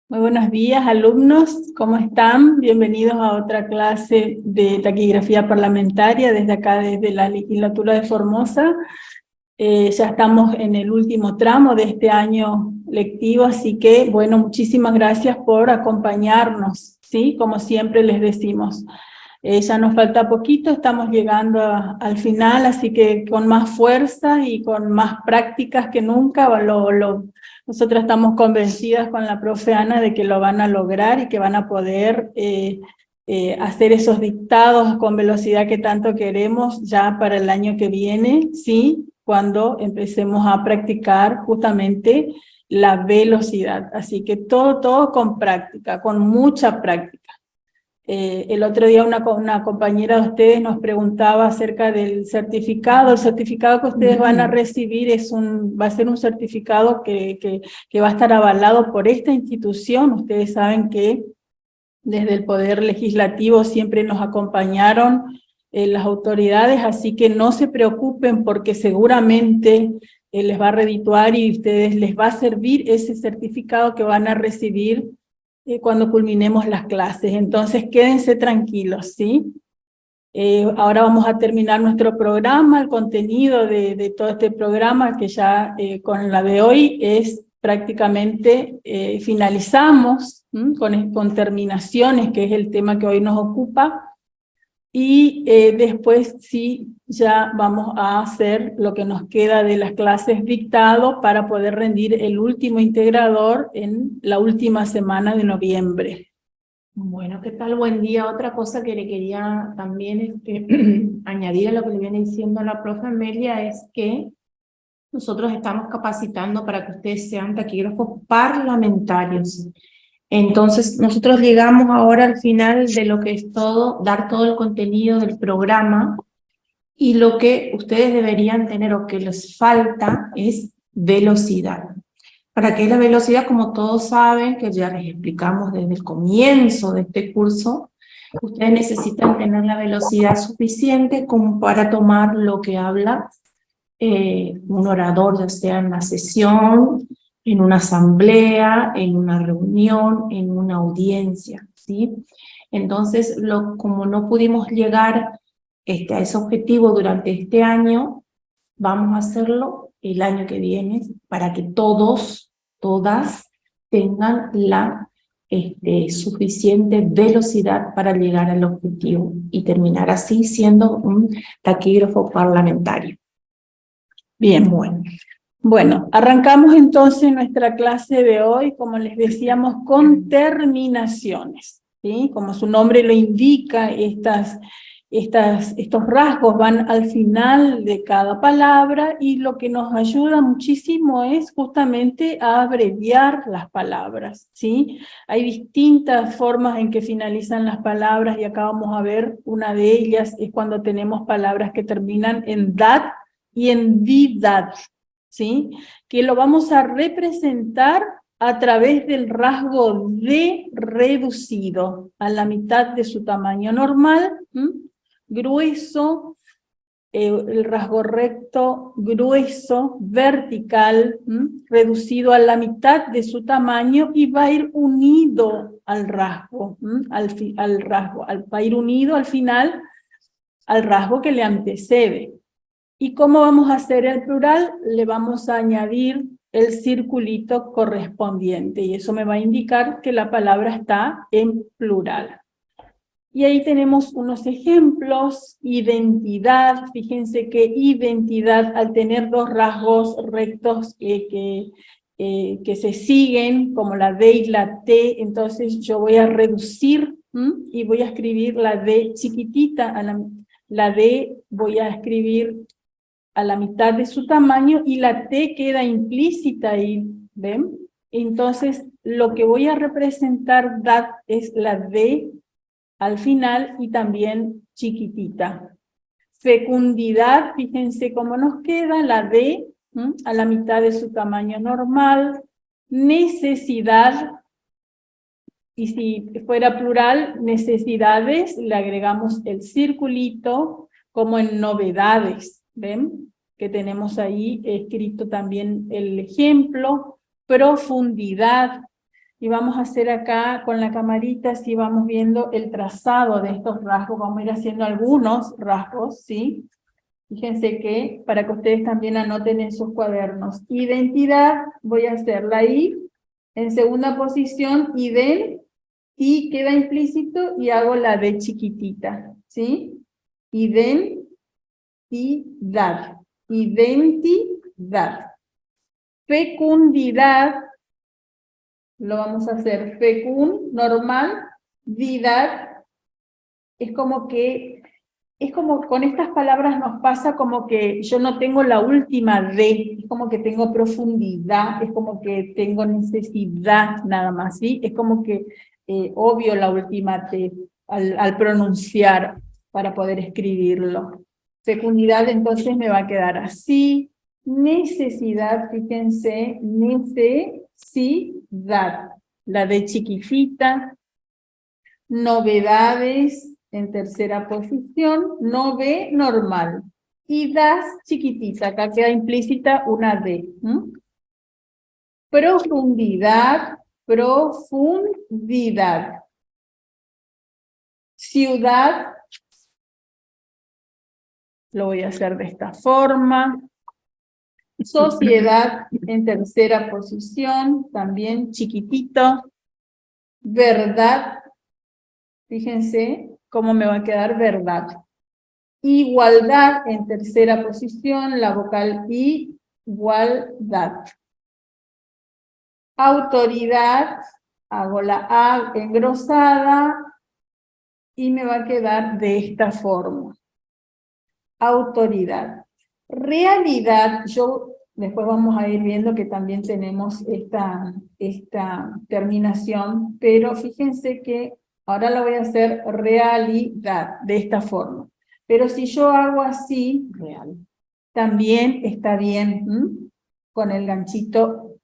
Muy buenos días, alumnos, ¿cómo están? Bienvenidos a otra clase de taquigrafía parlamentaria desde acá, desde la legislatura de Formosa. Ya estamos en el último tramo de este año lectivo, así que, bueno, muchísimas gracias por acompañarnos, ¿sí? Como siempre les decimos. Ya nos falta poquito, estamos llegando al final, así que con más fuerza y con más prácticas que nunca, nosotras estamos convencidas con la profe Ana de que lo van a lograr y que van a poder hacer esos dictados con velocidad que tanto queremos ya para el año que viene, ¿sí? Cuando empecemos a practicar justamente la velocidad. Así que todo con práctica, con mucha práctica. El otro día una compañera de ustedes nos preguntaba acerca del certificado. El certificado que ustedes van a recibir va a ser un certificado que va a estar avalado por esta institución. Ustedes saben que desde el Poder Legislativo siempre nos acompañaron las autoridades, así que no se preocupen porque seguramente les va a redituar y a ustedes les va a servir ese certificado que van a recibir cuando culminemos las clases. Entonces quédense tranquilos, ¿sí? Ahora vamos a terminar nuestro programa. El contenido de todo este programa, que ya con la de hoy es prácticamente finalizamos con terminaciones, que es el tema que hoy nos ocupa. Y después sí, ya vamos a hacer lo que nos queda de las clases dictado para poder rendir el último integrador en la última semana de noviembre. Bueno, ¿qué tal? Buen día. Otra cosa que le quería también añadir a lo que le viene diciendo la profe Amelia es que nosotros estamos capacitando para que ustedes sean taquígrafos parlamentarios. Entonces, nosotros llegamos ahora al final de lo que es dar todo el contenido del programa, y lo que ustedes deberían tener o que les falta es velocidad. ¿Para qué es la velocidad? Como todos saben, que ya les explicamos desde el comienzo de este curso, ustedes necesitan tener la velocidad suficiente como para tomar lo que habla un orador, ya sea en la sesión, en una asamblea, en una reunión, en una audiencia, ¿sí? Entonces, como no pudimos llegar a ese objetivo durante este año, vamos a hacerlo el año que viene para que todas tengan la suficiente velocidad para llegar al objetivo y terminar así siendo un taquígrafo parlamentario. Bien, Bueno, bueno, arrancamos entonces nuestra clase de hoy, como les decíamos, con terminaciones, ¿sí? Como su nombre lo indica, estos rasgos van al final de cada palabra y lo que nos ayuda muchísimo es justamente a abreviar las palabras, ¿sí? Hay distintas formas en que finalizan las palabras y acá vamos a ver una de ellas, es cuando tenemos palabras que terminan en dad y en didad, ¿sí? Que lo vamos a representar a través del rasgo D reducido a la mitad de su tamaño normal, grueso, el rasgo recto, grueso, vertical, reducido a la mitad de su tamaño y va a ir unido al rasgo, va a ir unido al final al rasgo que le antecede. ¿Y cómo vamos a hacer el plural? Le vamos a añadir el circulito correspondiente y eso me va a indicar que la palabra está en plural. Y ahí tenemos unos ejemplos. Identidad, fíjense que identidad, al tener dos rasgos rectos que se siguen, como la D y la T, entonces yo voy a reducir y voy a escribir la D chiquitita, la D voy a escribir a la mitad de su tamaño y la T queda implícita ahí, ¿ven? Entonces, lo que voy a representar es la D al final y también chiquitita. Fecundidad, fíjense cómo nos queda la D a la mitad de su tamaño normal. Necesidad, y si fuera plural, necesidades, le agregamos el circulito como en novedades, ¿ven? Que tenemos ahí escrito también el ejemplo. Profundidad, Y vamos a hacer acá con la camarita, si vamos viendo el trazado de estos rasgos, vamos a ir haciendo algunos rasgos, ¿sí? Fíjense que, para que ustedes también anoten en sus cuadernos. Identidad, voy a hacer la I, en segunda posición, idem, y queda implícito, y hago la D chiquitita, ¿sí? Identidad, identidad. Fecundidad, lo vamos a hacer fecund, normal, didad, es como con estas palabras nos pasa como que yo no tengo la última D, es como que tengo profundidad, es como que tengo necesidad nada más, ¿sí? Es como que obvio la última T al pronunciar para poder escribirlo. Fecundidad entonces me va a quedar así. Necesidad, fíjense, necesidad, la D chiquitita. Novedades, en tercera posición, no B normal. Y das chiquitita, acá queda implícita una D. Profundidad, profundidad. Ciudad, lo voy a hacer de esta forma. Sociedad, en tercera posición, también chiquitito. Verdad, fíjense cómo me va a quedar verdad. Igualdad, en tercera posición, la vocal I, igualdad. Autoridad, hago la A engrosada y me va a quedar de esta forma. Autoridad. Realidad, después vamos a ir viendo que también tenemos esta terminación, pero fíjense que ahora lo voy a hacer realidad, de esta forma. Pero si yo hago así, real, también está bien, con el ganchito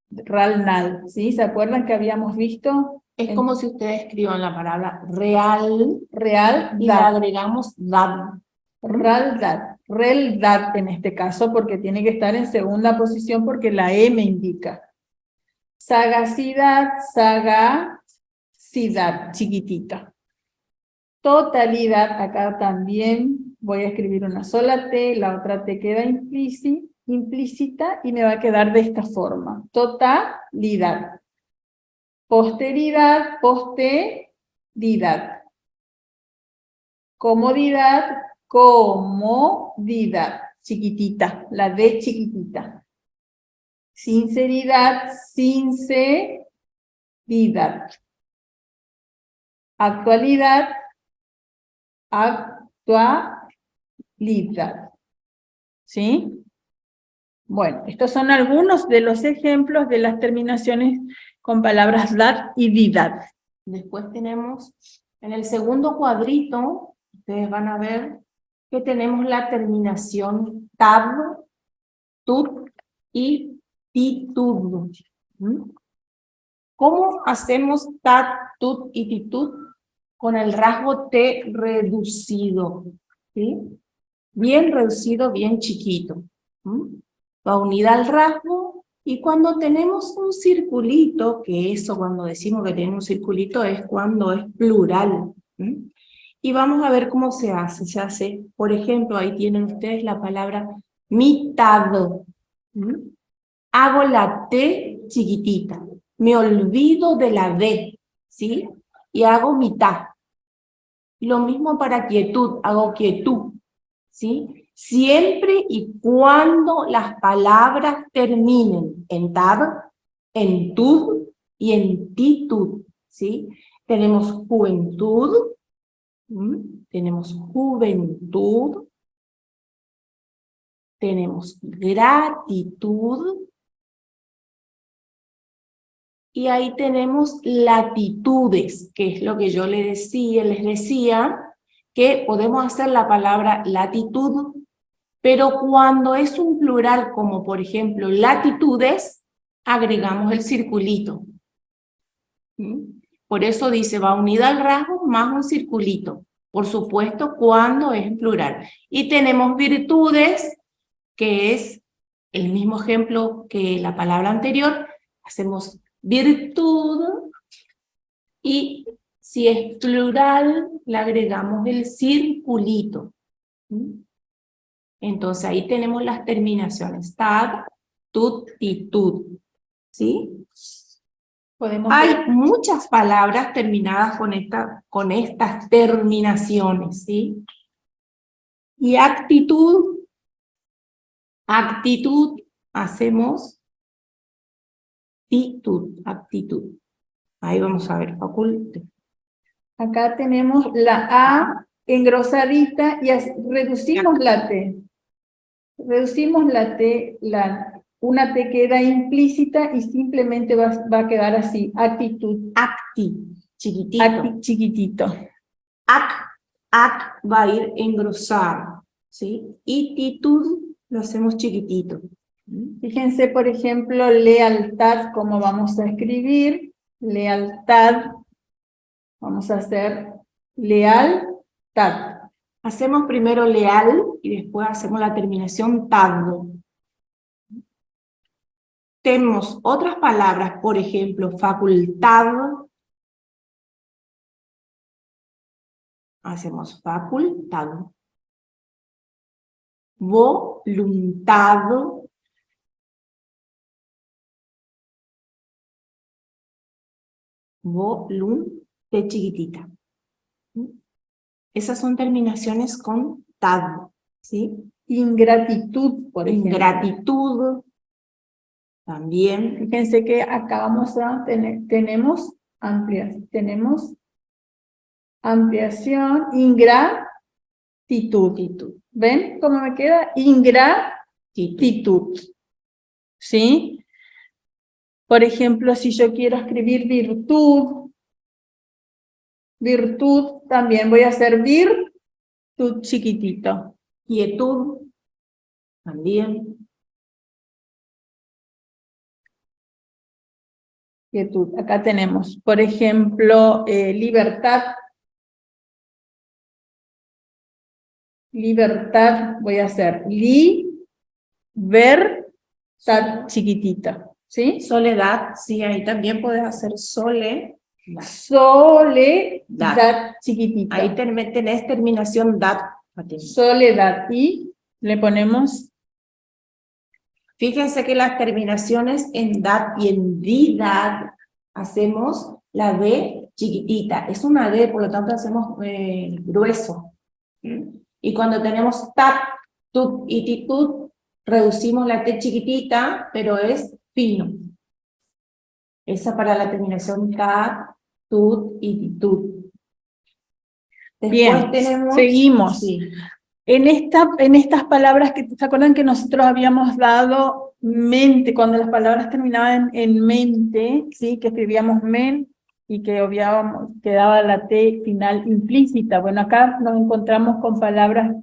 realnal, ¿sí? ¿Se acuerdan que habíamos visto? Es como si ustedes escriban la palabra real y le dad. agregamos dad. Realidad en este caso, porque tiene que estar en segunda posición porque la E me indica. Sagacidad, sagacidad, chiquitita. Totalidad, acá también voy a escribir una sola T, la otra T queda implícita y me va a quedar de esta forma. Totalidad. Posteridad, posteridad. Comodidad, comodidad, chiquitita, la D chiquitita. Sinceridad, sinceridad. Actualidad, actualidad. ¿Sí? Bueno, estos son algunos de los ejemplos de las terminaciones con palabras dad y didad. Después tenemos, en el segundo cuadrito, ustedes van a ver que tenemos la terminación tab, tut y titud. ¿Cómo hacemos tat, tut y titud? Con el rasgo T reducido, ¿sí? Bien reducido, bien chiquito. Va unida al rasgo, y cuando tenemos un circulito, que eso cuando decimos que tenemos un circulito es cuando es plural. Y vamos a ver cómo se hace. Se hace, por ejemplo, ahí tienen ustedes la palabra mitad. Hago la T chiquitita. Me olvido de la D, ¿sí? Y hago mitad. Lo mismo para quietud, hago quietud, ¿sí? Siempre y cuando las palabras terminen en tad, en tud y en titud, ¿sí? Tenemos juventud, tenemos juventud, tenemos gratitud, y ahí tenemos latitudes, que es lo que yo les decía, que podemos hacer la palabra latitud, pero cuando es un plural, como por ejemplo latitudes, agregamos el circulito. Por eso dice, va unida al rasgo más un circulito. Por supuesto, cuando es en plural. Y tenemos virtudes, que es el mismo ejemplo que la palabra anterior. Hacemos virtud, y si es plural, le agregamos el circulito. Entonces ahí tenemos las terminaciones, tad, tut y tud, ¿sí? Hay muchas palabras terminadas con estas terminaciones, ¿sí? Y actitud, hacemos actitud. Ahí vamos a ver, faculte. Acá tenemos la A engrosadita y reducimos la T. Reducimos la T, una T queda implícita y simplemente va a quedar así, actitud. Chiquitito. Chiquitito. Ac va a ir engrosado, ¿sí? Ititud lo hacemos chiquitito. Fíjense, por ejemplo, lealtad, como vamos a escribir, lealtad, vamos a hacer lealtad. Hacemos primero leal y después hacemos la terminación tando. Tenemos otras palabras, por ejemplo, facultad. Hacemos facultad. Voluntad. De chiquitita. Esas son terminaciones con tad, ¿sí? Ingratitud, por ejemplo. Ingratitud. También. Fíjense que acá vamos a tenemos ampliación, ingratitud. ¿Ven cómo me queda? Ingratitud. ¿Sí? Por ejemplo, si yo quiero escribir virtud, también voy a hacer virtud chiquitito. Quietud, también. Quietud. Acá tenemos, por ejemplo, libertad. Libertad, voy a hacer libertad chiquitita. ¿Sí? Soledad, sí, ahí también puedes hacer soledad chiquitita. Ahí tenés terminación dat. Soledad, y le ponemos. Fíjense que las terminaciones en dat y en didad hacemos la D chiquitita. Es una D, por lo tanto hacemos grueso. Y cuando tenemos tat, tut y titut, reducimos la T chiquitita, pero es fino. Esa para la terminación tat, tut y titut. Bien, seguimos. Sí. En estas palabras que se acuerdan que nosotros habíamos dado mente, cuando las palabras terminaban en mente, ¿sí? Que escribíamos men y que obviábamos, quedaba la T final implícita. Bueno, acá nos encontramos con palabras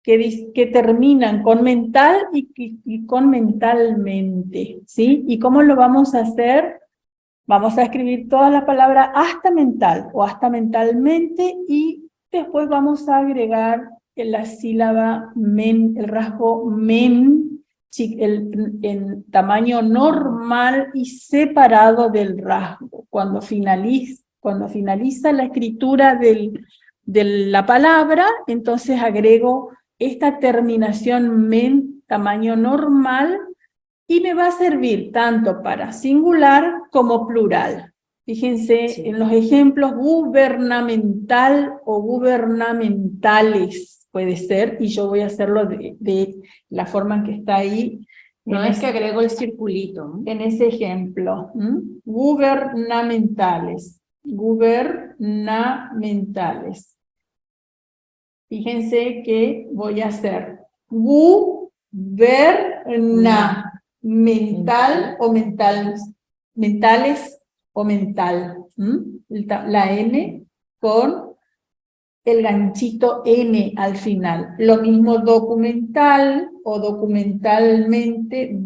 que terminan con mental y con mentalmente, ¿sí? ¿Y cómo lo vamos a hacer? Vamos a escribir toda la palabra hasta mental o hasta mentalmente y después vamos a agregar la sílaba men, el rasgo men, en tamaño normal y separado del rasgo. Cuando finaliza la escritura de la palabra, entonces agrego esta terminación men, tamaño normal, y me va a servir tanto para singular como plural. Fíjense en los ejemplos gubernamental o gubernamentales puede ser, y yo voy a hacerlo de la forma en que está ahí. No es que agrego el circulito. En ese ejemplo. Gubernamentales. Gubernamentales. Fíjense que voy a hacer mental o mentales o mental. La N con el ganchito N al final. Lo mismo documental o documentalmente,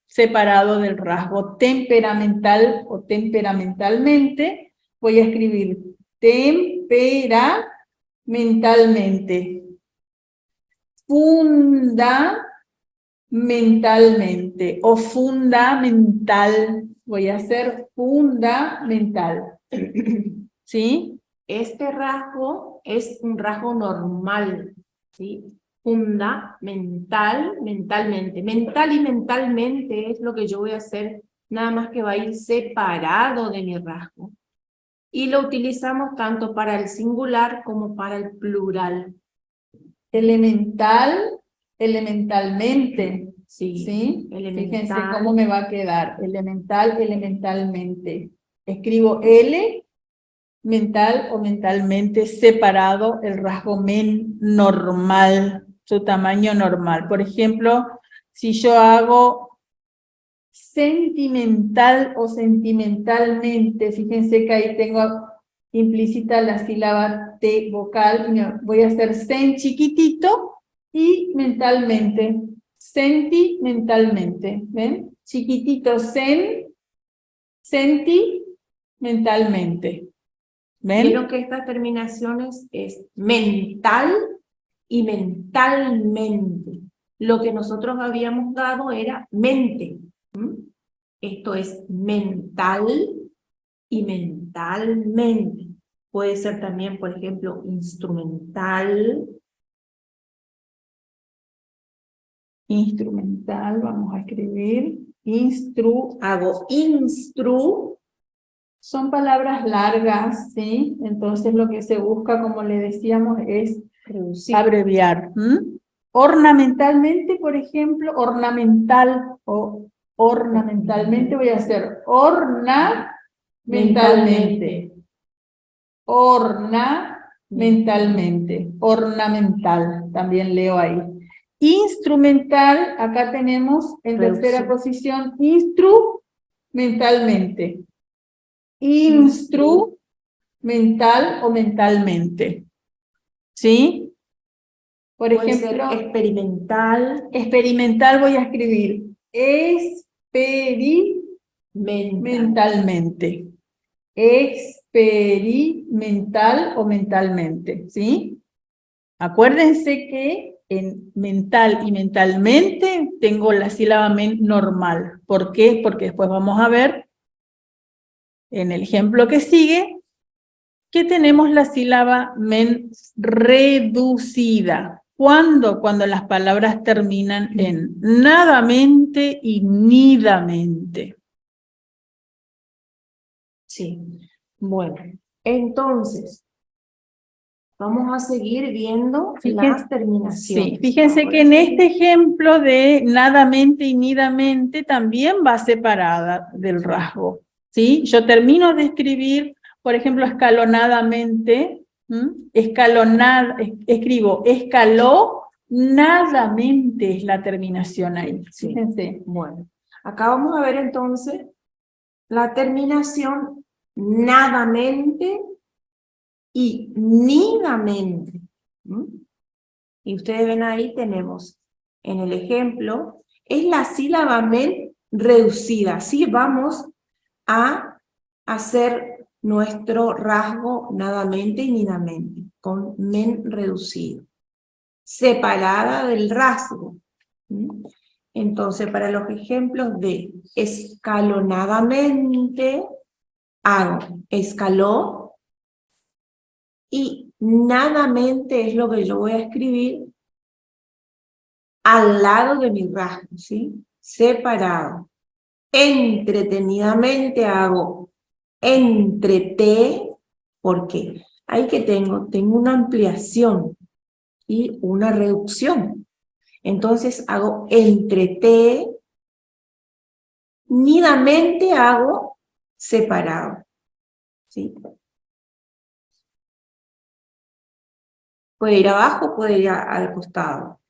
separado del rasgo temperamental o temperamentalmente. Voy a escribir temperamentalmente. Fundamental. mentalmente o fundamental. Voy a hacer fundamental. ¿Sí? Este rasgo es un rasgo normal, ¿sí? Fundamental, mentalmente. Mental y mentalmente es lo que yo voy a hacer, nada más que va a ir separado de mi rasgo. Y lo utilizamos tanto para el singular como para el plural. Elemental, elementalmente. Sí, ¿Sí? elemental. Fíjense cómo me va a quedar. Elemental, elementalmente. Escribo L, mental o mentalmente separado, el rasgo men normal, su tamaño normal. Por ejemplo, si yo hago sentimental o sentimentalmente, fíjense que ahí tengo implícita la sílaba T vocal, y voy a hacer sen chiquitito y mentalmente, sentimentalmente, ¿ven? Chiquitito sen, sentimentalmente. ¿Ven? Vieron que estas terminaciones es mental y mentalmente. Lo que nosotros habíamos dado era mente. Esto es mental y mentalmente. Puede ser también, por ejemplo, instrumental. Instrumental, vamos a escribir. Hago instru. Son palabras largas, ¿sí? Entonces lo que se busca, como le decíamos, es reducir. Abreviar. Ornamentalmente, por ejemplo, ornamental o ornamentalmente voy a hacer ornamentalmente. Ornamentalmente. Ornamental, también leo ahí. Instrumental, acá tenemos en tercera posición, instrumentalmente. Instrumental o mentalmente. ¿Sí? Por ejemplo, experimental. Experimental voy a escribir experimentalmente. Experimental o mentalmente, ¿sí? Acuérdense que en mental y mentalmente tengo la sílaba men normal. ¿Por qué? Porque después vamos a ver en el ejemplo que sigue que tenemos la sílaba men reducida. ¿Cuándo? Cuando las palabras terminan en nadamente y nidamente. Sí. Bueno, entonces, vamos a seguir viendo las terminaciones. Sí, fíjense que en este ejemplo de nadamente y nidamente también va separada del rasgo. ¿Sí? Yo termino de escribir, por ejemplo, escalonadamente, escribo escalonadamente es la terminación ahí. Sí. Fíjense. Bueno, acá vamos a ver entonces la terminación nadamente y nidamente. Y ustedes ven ahí, tenemos en el ejemplo, es la sílaba men reducida. Sí, vamos a hacer nuestro rasgo nadamente y nidamente, con men reducido, separada del rasgo. Entonces, para los ejemplos de escalonadamente, hago escaló, y nadamente es lo que yo voy a escribir al lado de mi rasgo, ¿sí? Separado. Entretenidamente hago entreté, porque ahí que tengo una ampliación y una reducción. Entonces hago entreté, nidamente hago separado, ¿sí? Puede ir abajo, puede ir al costado.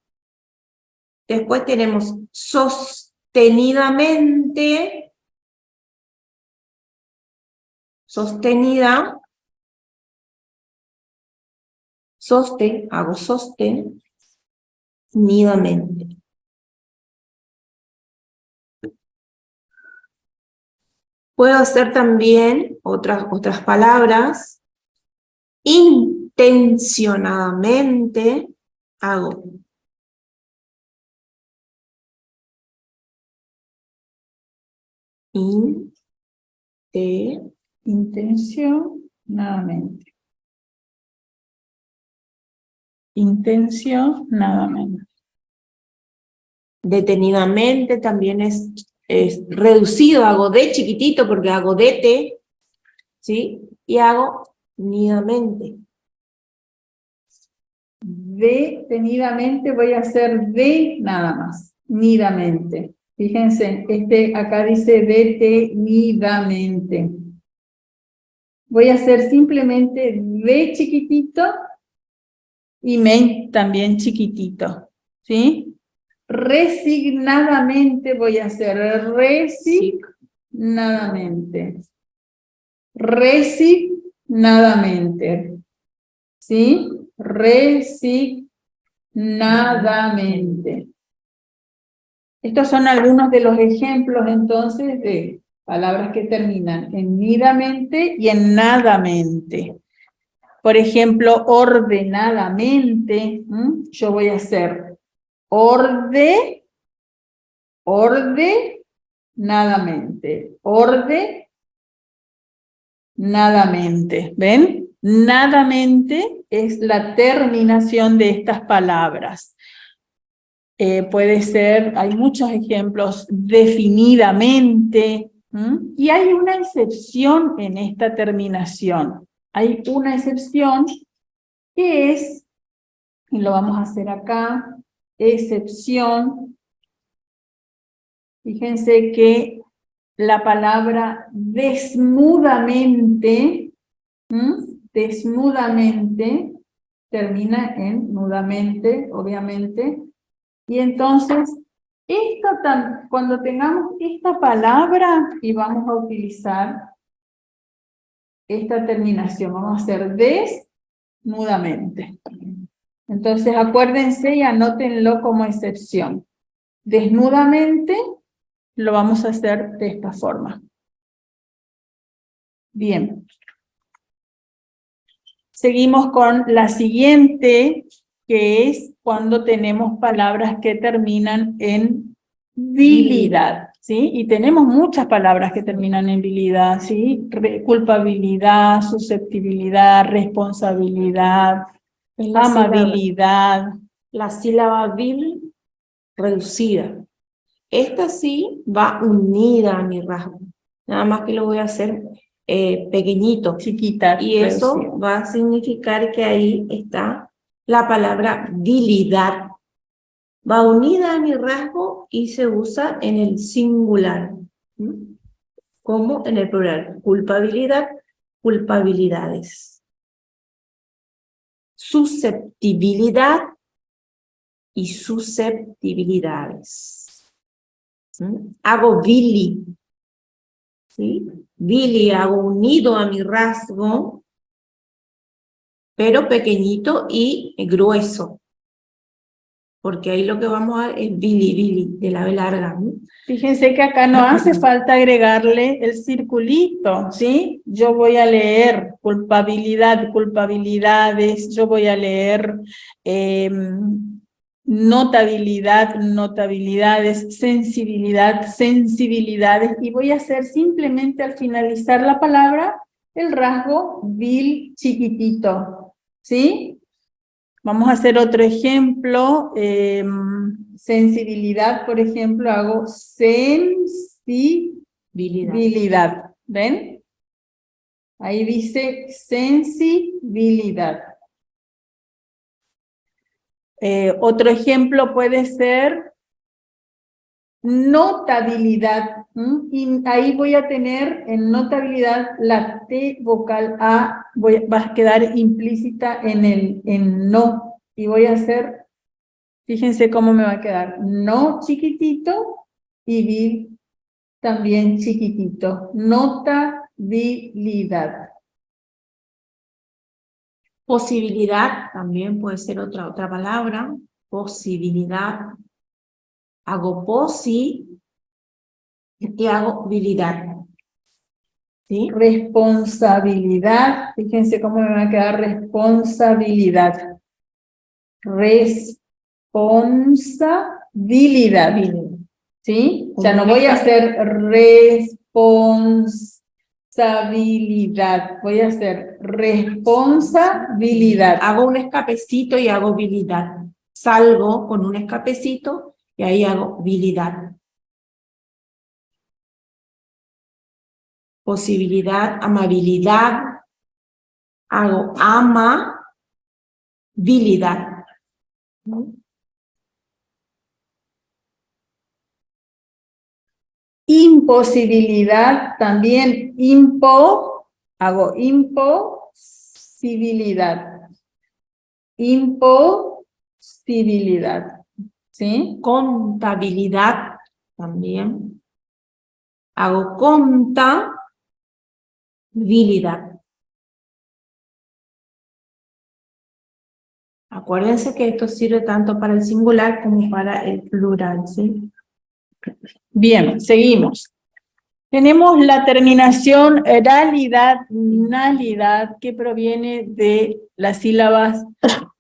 Después tenemos sostenidamente, sostenida, hago sostenidamente. Puedo hacer también otras palabras. Intencionadamente hago Intencionadamente. Intencionadamente. Detenidamente también es reducido, hago de chiquitito porque hago de te, ¿sí? Y hago nidamente. Detenidamente voy a hacer de nada más, nidamente. Fíjense, acá dice detenidamente. Voy a hacer simplemente de chiquitito y men también chiquitito, ¿sí? Resignadamente voy a hacer resignadamente. Resignadamente, ¿sí? Resignadamente. Estos son algunos de los ejemplos, entonces, de palabras que terminan en nidamente y en nadamente. Por ejemplo, ordenadamente, yo voy a hacer ordenadamente. Ordenadamente. ¿Ven? Nadamente es la terminación de estas palabras. Puede ser, hay muchos ejemplos, definidamente, y hay una excepción en esta terminación. Hay una excepción que es, y lo vamos a hacer acá, excepción. Fíjense que la palabra desnudamente, desnudamente, termina en nudamente, obviamente. Y entonces, cuando tengamos esta palabra y vamos a utilizar esta terminación, vamos a hacer desnudamente. Entonces, acuérdense y anótenlo como excepción. Desnudamente lo vamos a hacer de esta forma. Bien. Seguimos con la siguiente, que es cuando tenemos palabras que terminan en bilidad, ¿sí? Y tenemos muchas palabras que terminan en bilidad, ¿sí? Culpabilidad, susceptibilidad, responsabilidad, amabilidad. La sílaba bil reducida. Esta sí va unida a mi rasgo. Nada más que lo voy a hacer pequeñito. Chiquita. Y eso va a significar que ahí está la palabra bilidad. Va unida a mi rasgo y se usa en el singular, como en el plural. Culpabilidad, culpabilidades. Susceptibilidad y susceptibilidades. Hago bili, ¿sí? Bili hago unido a mi rasgo, pero pequeñito y grueso. Porque ahí lo que vamos a es bili, de la B larga. Fíjense que acá no hace falta agregarle el circulito, ¿sí? Yo voy a leer culpabilidad, culpabilidades, yo voy a leer notabilidad, notabilidades, sensibilidad, sensibilidades, y voy a hacer simplemente al finalizar la palabra el rasgo bil chiquitito, ¿sí? Vamos a hacer otro ejemplo. Sensibilidad, por ejemplo, hago sensibilidad. ¿Ven? Ahí dice sensibilidad. Otro ejemplo puede ser notabilidad. Y ahí voy a tener en notabilidad la T vocal A, va a quedar implícita en no. Y voy a hacer, fíjense cómo me va a quedar, no chiquitito y bil también chiquitito. Notabilidad. Posibilidad también puede ser otra palabra. Posibilidad. Hago posi y hago bilidad. ¿Sí? Responsabilidad. Fíjense cómo me va a quedar responsabilidad. Responsabilidad. ¿Sí? O sea, no voy a hacer responsabilidad. Voy a hacer responsabilidad. Hago un escapecito y hago habilidad. Salgo con un escapecito y ahí hago habilidad. Posibilidad, amabilidad. Hago amabilidad. Imposibilidad, también hago imposibilidad. Imposibilidad, ¿sí? Contabilidad también. Hago contabilidad. Acuérdense que esto sirve tanto para el singular como para el plural, ¿sí? Bien, seguimos. Tenemos la terminación ralidad, nalidad, que proviene de las sílabas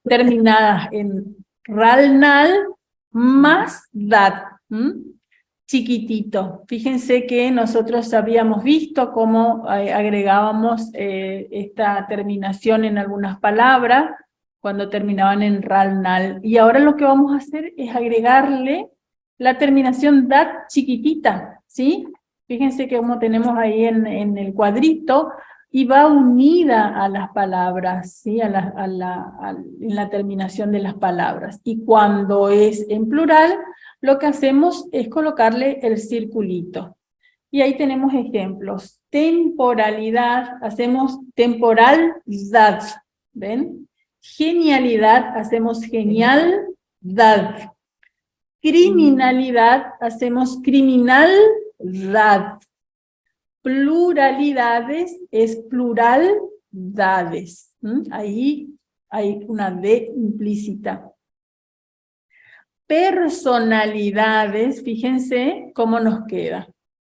terminadas en ralnal más dad, chiquitito. Fíjense que nosotros habíamos visto cómo agregábamos esta terminación en algunas palabras cuando terminaban en ralnal. Y ahora lo que vamos a hacer es agregarle la terminación dad chiquitita, ¿sí? Fíjense que como tenemos ahí en el cuadrito, y va unida a las palabras, ¿sí? En la terminación de las palabras. Y cuando es en plural, lo que hacemos es colocarle el circulito. Y ahí tenemos ejemplos. Temporalidad, hacemos temporalidad, ¿ven? Genialidad, hacemos genialidad. Criminalidad, hacemos criminalidad. Pluralidades es pluralidades. Ahí hay una D implícita. Personalidades, fíjense cómo nos queda.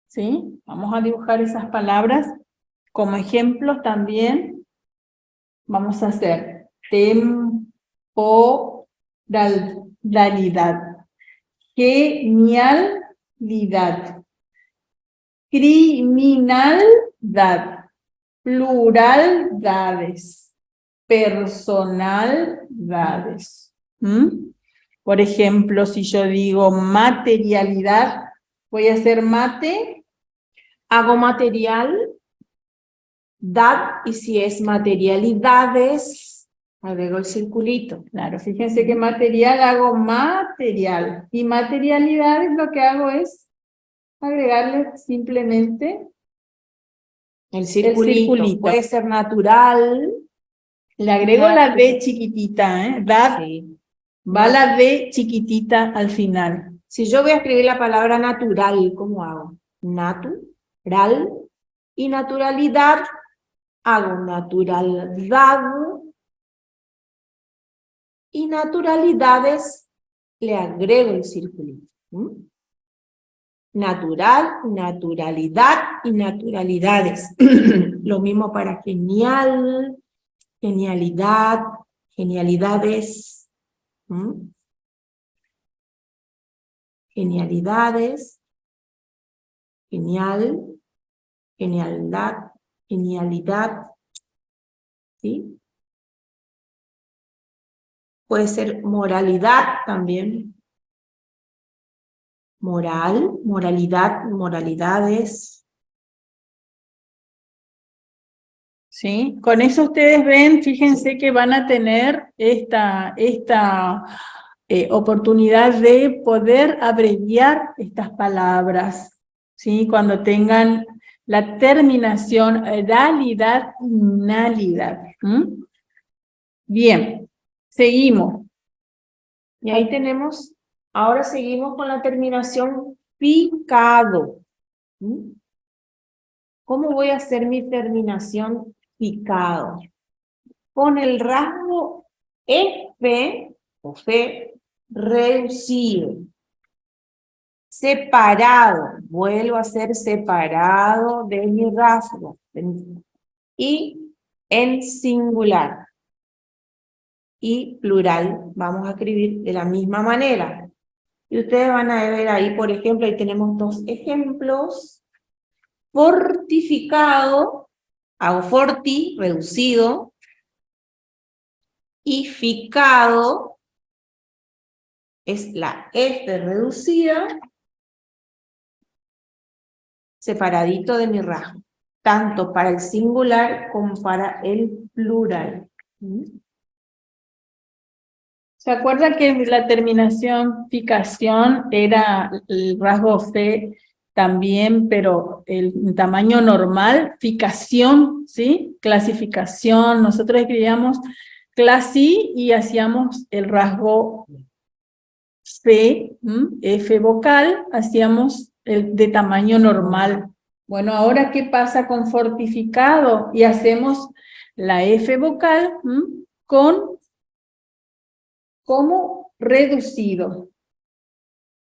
¿Sí? Vamos a dibujar esas palabras como ejemplos también. Vamos a hacer temporalidad. Genialidad. Criminalidad, pluralidades, personalidades. Por ejemplo, si yo digo materialidad, voy a hacer mate. Hago material, dad, y si es materialidades, agrego el circulito. Claro, fíjense que material hago material. Y materialidades lo que hago es agregarle simplemente el circulito. Puede ser natural. Le agrego la D chiquitita, ¿eh? Sí. Va la D chiquitita al final. Si yo voy a escribir la palabra natural, ¿cómo hago? Natural y naturalidad. Hago naturalidad y naturalidades le agrego el circulito. Natural, naturalidad y naturalidades. Lo mismo para genial, genialidad, genialidades. Genialidades, genial, genialidad, genialidad. ¿Sí? Puede ser moralidad también. Moral, moralidad, moralidades. ¿Sí? Con eso ustedes ven, fíjense que van a tener esta oportunidad de poder abreviar estas palabras, ¿sí? Cuando tengan la terminación ralidad, nalidad. Bien, seguimos. Y ahí tenemos, ahora seguimos con la terminación picado. ¿Cómo voy a hacer mi terminación picado? Con el rasgo F o F reducido. Separado, vuelvo a ser separado de mi rasgo. Y en singular. Y plural, vamos a escribir de la misma manera. Y ustedes van a ver ahí, por ejemplo, ahí tenemos dos ejemplos. fortificado, hago forti, reducido, y ficado es la F reducida, separadito de mi rasgo, tanto para el singular como para el plural. ¿Se acuerda que la terminación ficación era el rasgo fe también, pero el tamaño normal, ficación, ¿sí? Clasificación, nosotros escribíamos clasi y hacíamos el rasgo fe, F vocal, hacíamos el de tamaño normal. Bueno, ahora, ¿qué pasa con fortificado? Y hacemos la F vocal como reducido,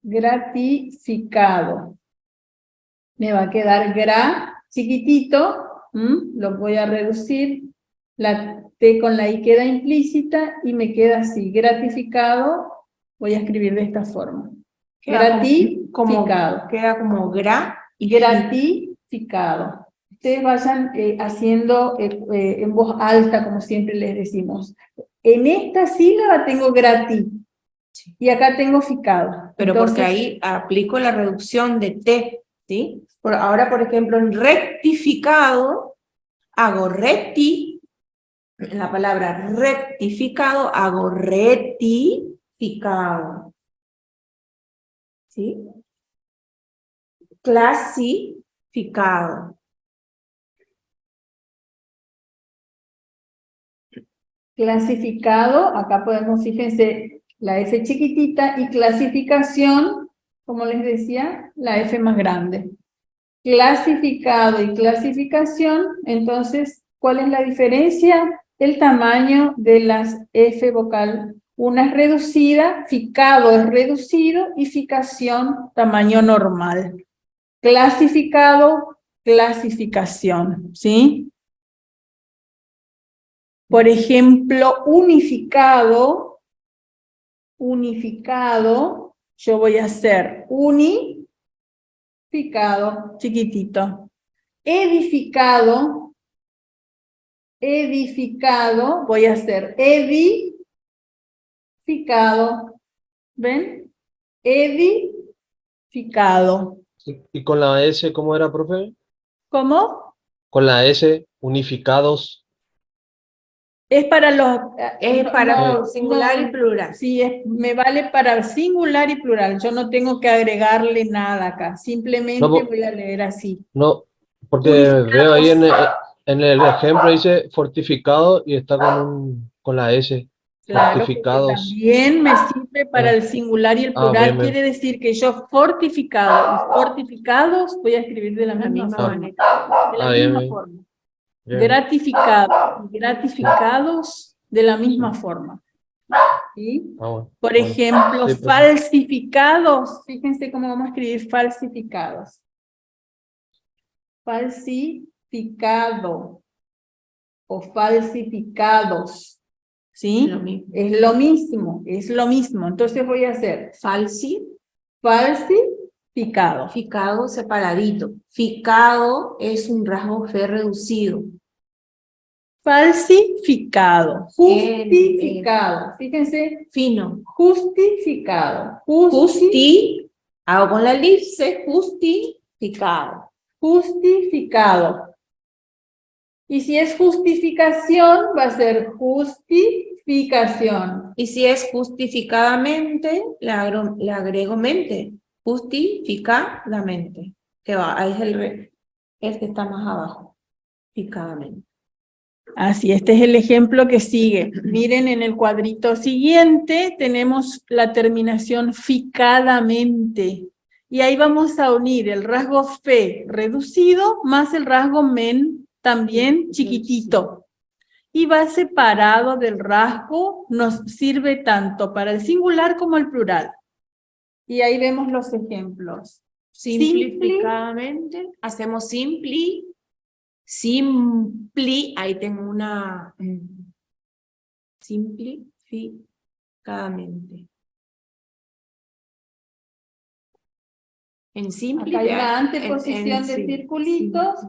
gratificado. Me va a quedar gra chiquitito, lo voy a reducir, la T con la I queda implícita y me queda así, gratificado, voy a escribir de esta forma. Gratificado. Queda como gra y gratificado. Ustedes vayan haciendo en voz alta, como siempre les decimos. En esta sílaba tengo grati, y acá tengo ficado. Pero entonces, porque ahí aplico la reducción de T, ¿sí? Ahora, por ejemplo, en rectificado, hago recti, en la palabra rectificado, hago retificado. ¿Sí? Clasificado. clasificado, acá podemos, fíjense, la F chiquitita, y clasificación, como les decía, la F más grande. Clasificado y clasificación, entonces, ¿cuál es la diferencia? El tamaño de las F vocal. Una es reducida, ficado es reducido, y ficación, tamaño normal. Clasificado, clasificación, ¿sí? Por ejemplo, unificado, yo voy a hacer unificado, chiquitito. Edificado, voy a hacer edificado. ¿Ven? Edificado. ¿Y con la S cómo era, profe? ¿Cómo? Con la S, unificados. Es para los... Es para no, singular y plural. Sí, me vale para singular y plural. Yo no tengo que agregarle nada acá. Simplemente No, voy a leer así. no, porque veo ahí Unificados. en el ejemplo dice fortificado y está con la S. Claro, porque Fortificados. también me sirve para el singular y el Bien, plural. bien. Quiere decir que yo fortificado y fortificados voy a escribir de la misma manera. De la Bien, misma bien. forma. Bien. Gratificado y gratificados de la misma forma. ¿Sí? Bueno, Por bueno. ejemplo, Sí, profe. falsificados. Fíjense cómo vamos a escribir falsificados. Falsificado o falsificados. ¿Sí? Es lo mismo, es lo mismo. Entonces voy a hacer falsificado. Ficado separadito. Ficado es un rasgo fe reducido. Falsificado, justificado. Fíjense, Fino. justificado. Justi, hago con la elipse, justificado. Justificado. Y si es justificación, va a ser justificación. Y si es justificadamente, le agrego mente. Justificadamente. Que va, ahí es el que está más abajo. Justificadamente. Así, este es el ejemplo que sigue. Miren, en el cuadrito siguiente tenemos la terminación ficadamente. Y ahí vamos a unir el rasgo fe reducido más el rasgo men también chiquitito. Y va separado del rasgo, nos sirve tanto para el singular como el plural. Y ahí vemos los ejemplos. Simplificadamente, hacemos simpli, ahí tengo una simplificadamente. En simple. Acá hay una anteposición de sí, circulitos, sí.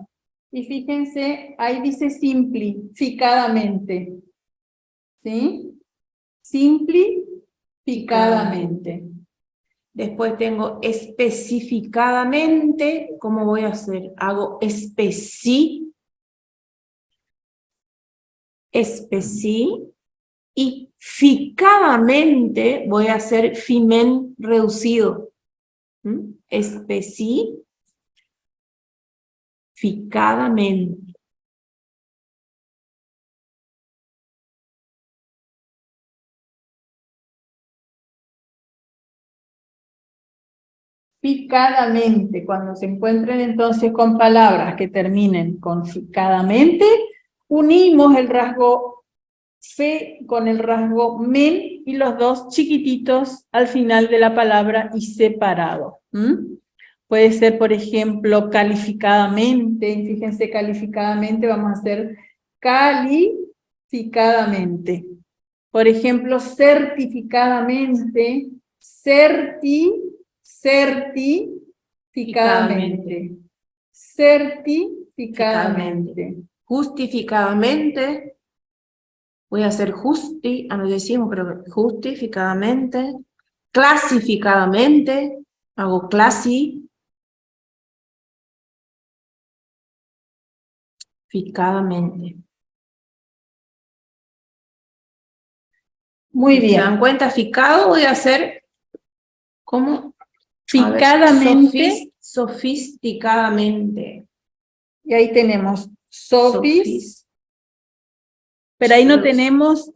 y fíjense, ahí dice simplificadamente. ¿Sí? Simplificadamente. Después tengo especificadamente. ¿Cómo voy a hacer? Hago y ficadamente voy a hacer fimen reducido. Especificadamente. Ficadamente, cuando se encuentren entonces con palabras que terminen con ficadamente, unimos el rasgo fe con el rasgo men y los dos chiquititos al final de la palabra y separado. Puede ser, por ejemplo, calificadamente. Fíjense, calificadamente vamos a hacer calificadamente. Por ejemplo, certificadamente, certificadamente. Certificadamente. Justificadamente. Voy a hacer no decimos, pero justificadamente. Clasificadamente. Hago clasificadamente. Muy ¿Se bien. dan cuenta? Ficado voy a hacer como ficadamente. Sofisticadamente. Y ahí tenemos sofis. Pero ahí no tenemos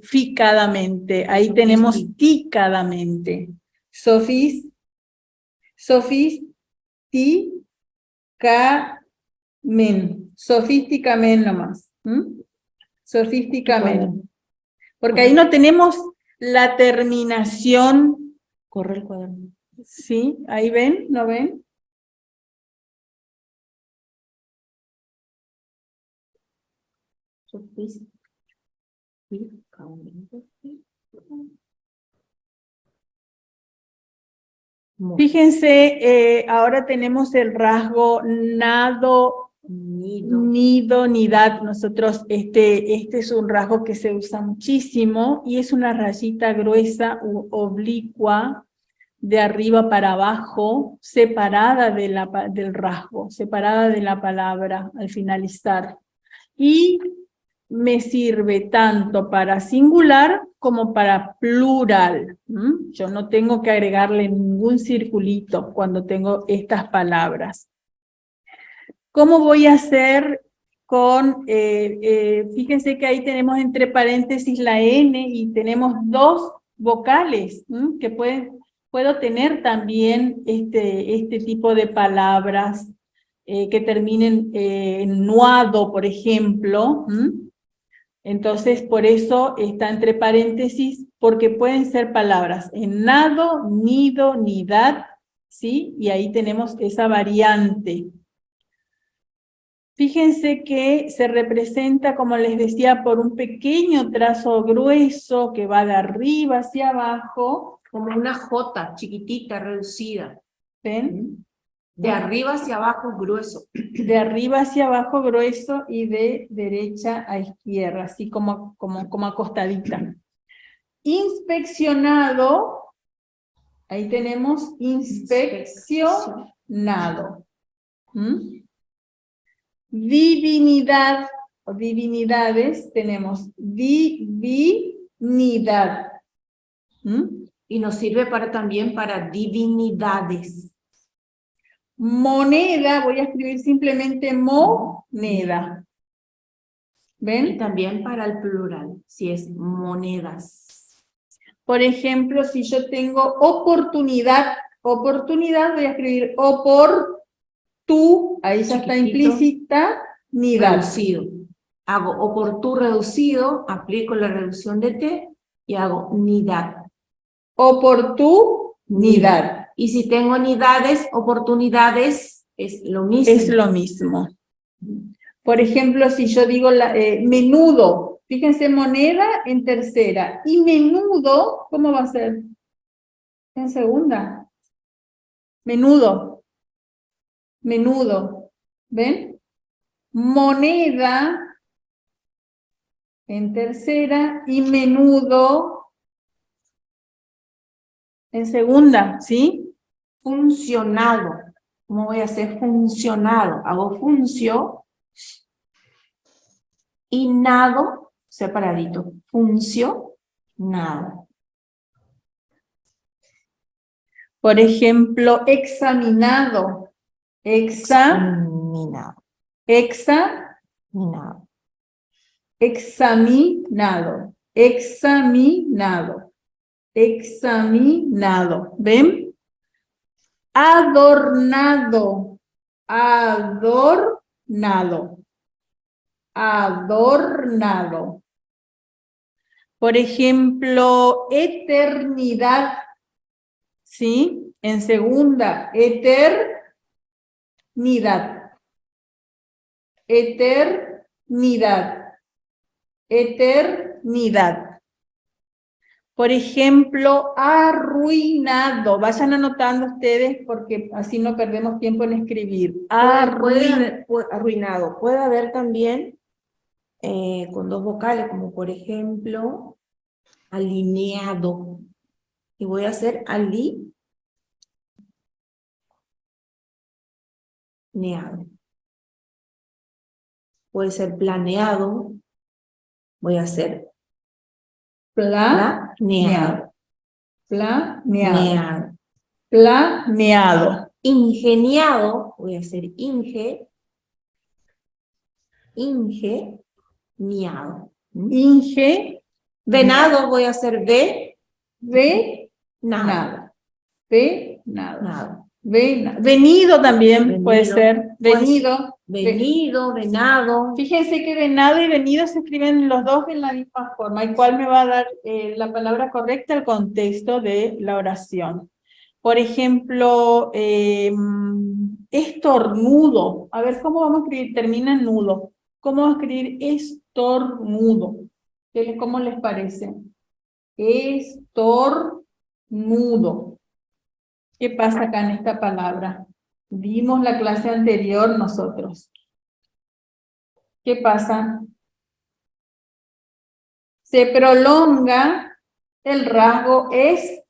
ficadamente, ahí tenemos ticadamente. Sofísticamente nomás. Sofísticamente. Porque ahí no tenemos la terminación. Corre el cuaderno. ¿Sí? ¿Ahí ven? ¿No ven? Fíjense, ahora tenemos el rasgo nido, nidad. Nosotros, este es un rasgo que se usa muchísimo y es una rayita gruesa u oblicua de arriba para abajo, separada del rasgo, separada de la palabra al finalizar. Y me sirve tanto para singular como para plural. Yo no tengo que agregarle ningún circulito cuando tengo estas palabras. ¿Cómo voy a hacer con, fíjense que ahí tenemos entre paréntesis la N y tenemos dos vocales que puedo tener también este tipo de palabras que terminen en nuado, por ejemplo. Entonces, por eso está entre paréntesis, porque pueden ser palabras en nado, nido, nidad, ¿sí? Y ahí tenemos esa variante. Fíjense que se representa, como les decía, por un pequeño trazo grueso que va de arriba hacia abajo. Como una J chiquitita, reducida. ¿Ven? De arriba hacia abajo, grueso. De arriba hacia abajo, grueso, y de derecha a izquierda, así como acostadita. Inspeccionado, ahí tenemos inspeccionado. Divinidad o divinidades, tenemos divinidad. Y nos sirve también para divinidades. Moneda, voy a escribir simplemente moneda. ¿Ven? Y también para el plural, si es monedas. Por ejemplo, si yo tengo oportunidad, voy a escribir ahí ya está implícita, nidad. Reducido. Hago oportú reducido, aplico la reducción de T y hago nidad. Oportunidad. Y si tengo nidades, oportunidades, es lo mismo. Es lo mismo. Por ejemplo, si yo digo menudo, fíjense, moneda en tercera, y menudo, ¿cómo va a ser? En segunda. Menudo. Menudo. ¿Ven? Moneda en tercera y menudo en segunda, ¿sí? Funcionado. ¿Cómo voy a hacer funcionado? Hago funcio y nado separadito. Funcionado. Por ejemplo, examinado. Examinado. Examinado. Examinado. Examinado. ¿Ven? Adornado. Adornado. Adornado. Por ejemplo, eternidad. ¿Sí? En segunda, eternidad. Eternidad. Eternidad. Por ejemplo, arruinado. Vayan anotando ustedes porque así no perdemos tiempo en escribir. Arruinado. Puede haber también con dos vocales, como por ejemplo, alineado. Y voy a hacer alineado. Puede ser planeado. Voy a hacer planeado. Planeado. Planeado. Ingeniado. Voy a hacer ingeniado. Venado voy a hacer Venado. Venido también puede ser. Venido. Venado. Fíjense que venado y venido se escriben los dos de la misma forma, y cuál me va a dar la palabra correcta al contexto de la oración. Por ejemplo, estornudo. A ver, ¿cómo vamos a escribir? Termina en nudo. ¿Cómo vamos a escribir estornudo? ¿Cómo les parece? Estornudo. ¿Qué pasa acá en esta palabra? Vimos la clase anterior nosotros. ¿Qué pasa? Se prolonga el rasgo es,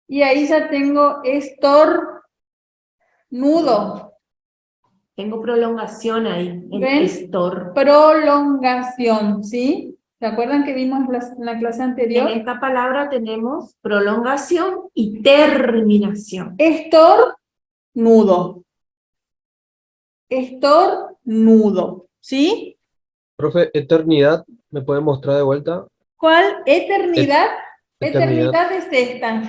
y ahí ya tengo estornudo. Tengo prolongación ahí. ¿Ven? Prolongación, ¿sí? ¿Se acuerdan que vimos en la clase anterior? En esta palabra tenemos prolongación y terminación. Estornudo. Estornudo, ¿sí? Profe, eternidad, ¿me puede mostrar de vuelta? ¿Cuál? Eternidad. Eternidad. Eternidad es esta.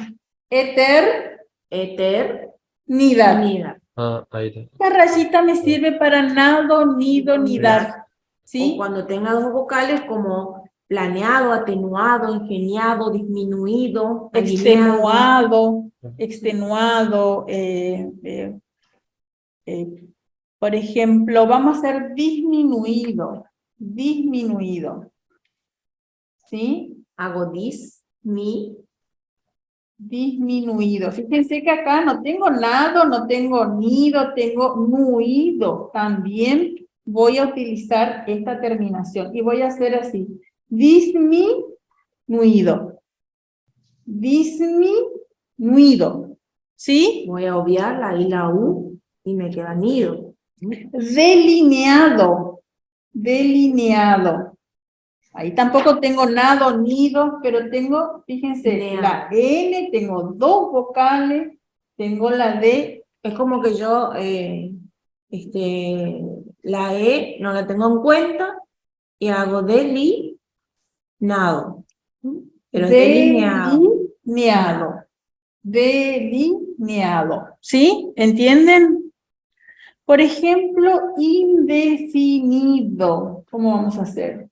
Eternidad. Ah, ahí está. Esta rayita me sirve para nado, nido, nidar. ¿Sí? O cuando tenga dos vocales como planeado, atenuado, ingeniado, disminuido, Extenuado, extenuado. Por ejemplo, vamos a hacer disminuido. Disminuido. ¿Sí? Hago disminuido. Fíjense que acá no tengo nado, no tengo nido, tengo nuido. También voy a utilizar esta terminación y voy a hacer así. Disminuido. Disminuido. ¿Sí? Voy a obviar la I y la U y me queda nido. Delineado. Delineado. Ahí tampoco tengo nado, nido, pero tengo, fíjense, la N, tengo dos vocales, tengo la D. Es como que yo, la E no la tengo en cuenta y hago delineado. Pero es delineado. Delineado. ¿Sí? ¿Entienden? Por ejemplo, indefinido. ¿Cómo vamos a hacer?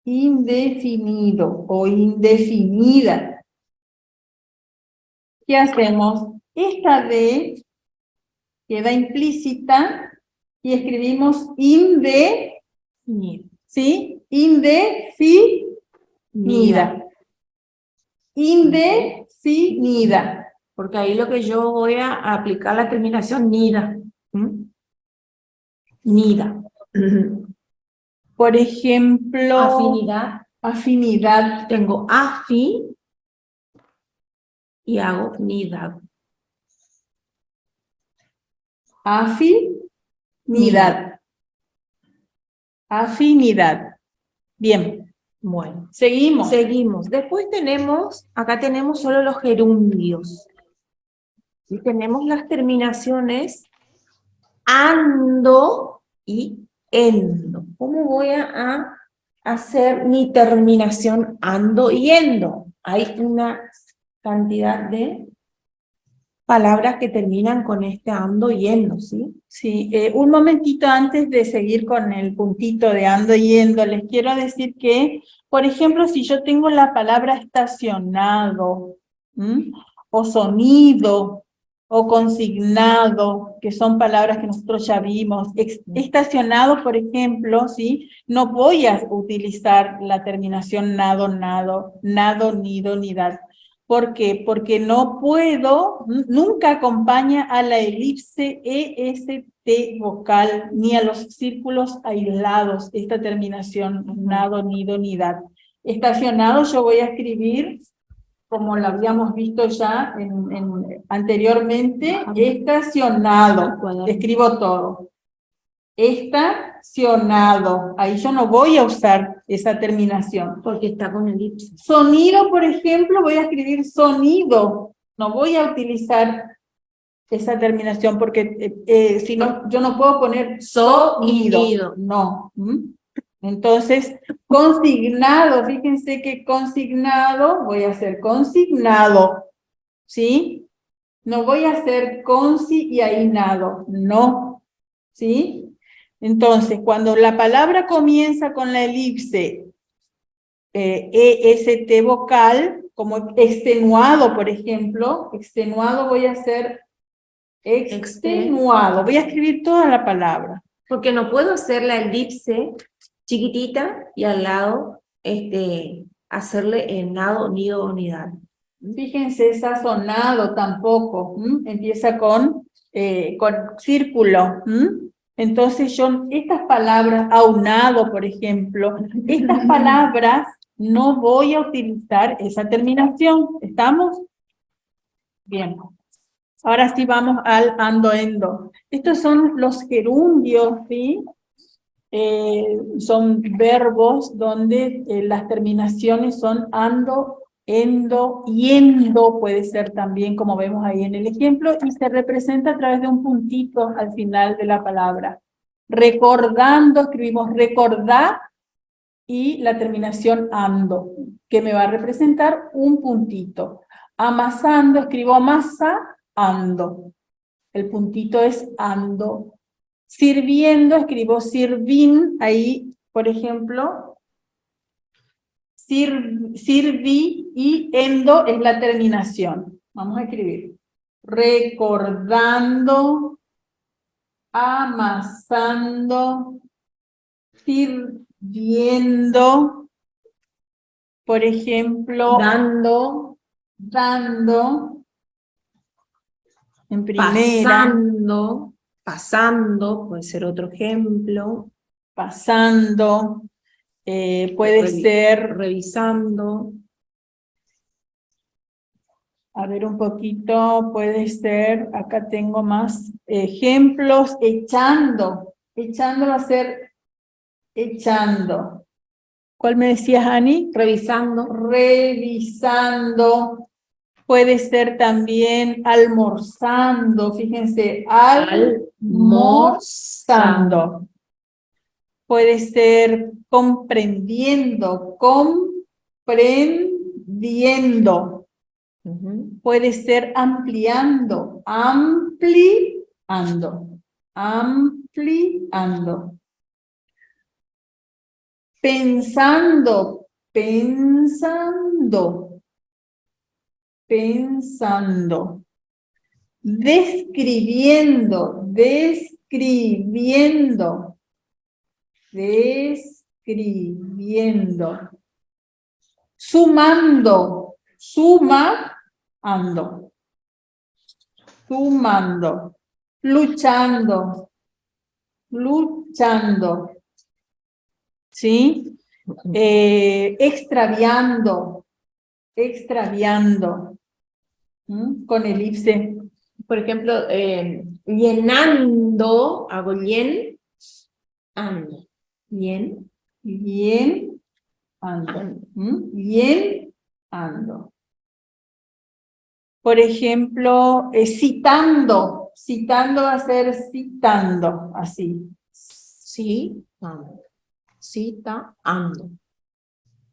Indefinido o indefinida. ¿Qué hacemos? Esta D queda implícita y escribimos ¿sí? Indefinida. Indefinida. porque ahí lo que yo voy a aplicar la terminación nida. Nida. Por ejemplo, Afinidad. afinidad. Tengo afi y hago nidad. Afinidad. Afinidad. Bien. Bueno, Seguimos. seguimos. Después acá tenemos solo los gerundios. Y tenemos las terminaciones ando y endo. ¿Cómo voy a hacer mi terminación ando y endo? Hay una cantidad de palabras que terminan con este ando y endo, ¿sí? Sí, un momentito antes de seguir con el puntito de ando y yendo, les quiero decir que, por ejemplo, si yo tengo la palabra estacionado, o sonido, o consignado, que son palabras que nosotros ya vimos, estacionado, por ejemplo, ¿sí? No voy a utilizar la terminación nado, nado, nado, nido, nidad. ¿Por qué? Porque no puedo, nunca acompaña a la elipse EST vocal, ni a los círculos aislados, esta terminación, nado, nido, nidad. Estacionado yo voy a escribir, como lo habíamos visto ya anteriormente, estacionado, escribo todo. Estacionado, ahí yo no voy a usar esa terminación. Porque está con elipse. Sonido, por ejemplo, voy a escribir sonido, no voy a utilizar esa terminación porque si no, yo no puedo poner sonido, no. Entonces, consignado, fíjense que consignado, voy a hacer consignado, ¿sí? No voy a hacer consi y ahí nado, no, ¿sí? Entonces, cuando la palabra comienza con la elipse EST vocal, como extenuado, por ejemplo, extenuado voy a hacer extenuado, voy a escribir toda la palabra. Porque no puedo hacer la elipse chiquitita y al lado hacerle nado, nido, unidad. Fíjense, sazonado tampoco, empieza con círculo. Entonces yo, estas palabras, aunado, por ejemplo, estas palabras no voy a utilizar esa terminación. ¿Estamos? Bien. Ahora sí vamos al ando-endo. Estos son los gerundios, ¿sí? Son verbos donde las terminaciones son ando, endo, yendo, puede ser también como vemos ahí en el ejemplo, y se representa a través de un puntito al final de la palabra. Recordando, escribimos recordar y la terminación ando, que me va a representar un puntito. Amasando, escribo amasa, ando. El puntito es ando. Sirviendo, escribo sirvin, ahí, por ejemplo, sirvi y endo es la terminación. Vamos a escribir. Recordando, amasando, sirviendo, por ejemplo, dando, en primera. Pasando, puede ser otro ejemplo. Pasando, puede ser, revisando. a ver un poquito, puede ser, acá tengo más ejemplos, echando va a ser echando. ¿Cuál me decías, Ani? Revisando. Revisando, puede ser también almorzando, fíjense, almorzando. Puede ser comprendiendo, comprendiendo. Puede ser ampliando, ampliando, ampliando. Pensando, pensando, pensando. Describiendo, describiendo. Describiendo. Sumando, sumando. sumando, luchando, luchando, ¿sí? Extraviando, extraviando, con elipse. Por ejemplo, llenando, hago ando. Llen, Bien, ando. Bien, ando. Por ejemplo, citando. Citando va a ser citando, así. sí, ando. Cita, ando.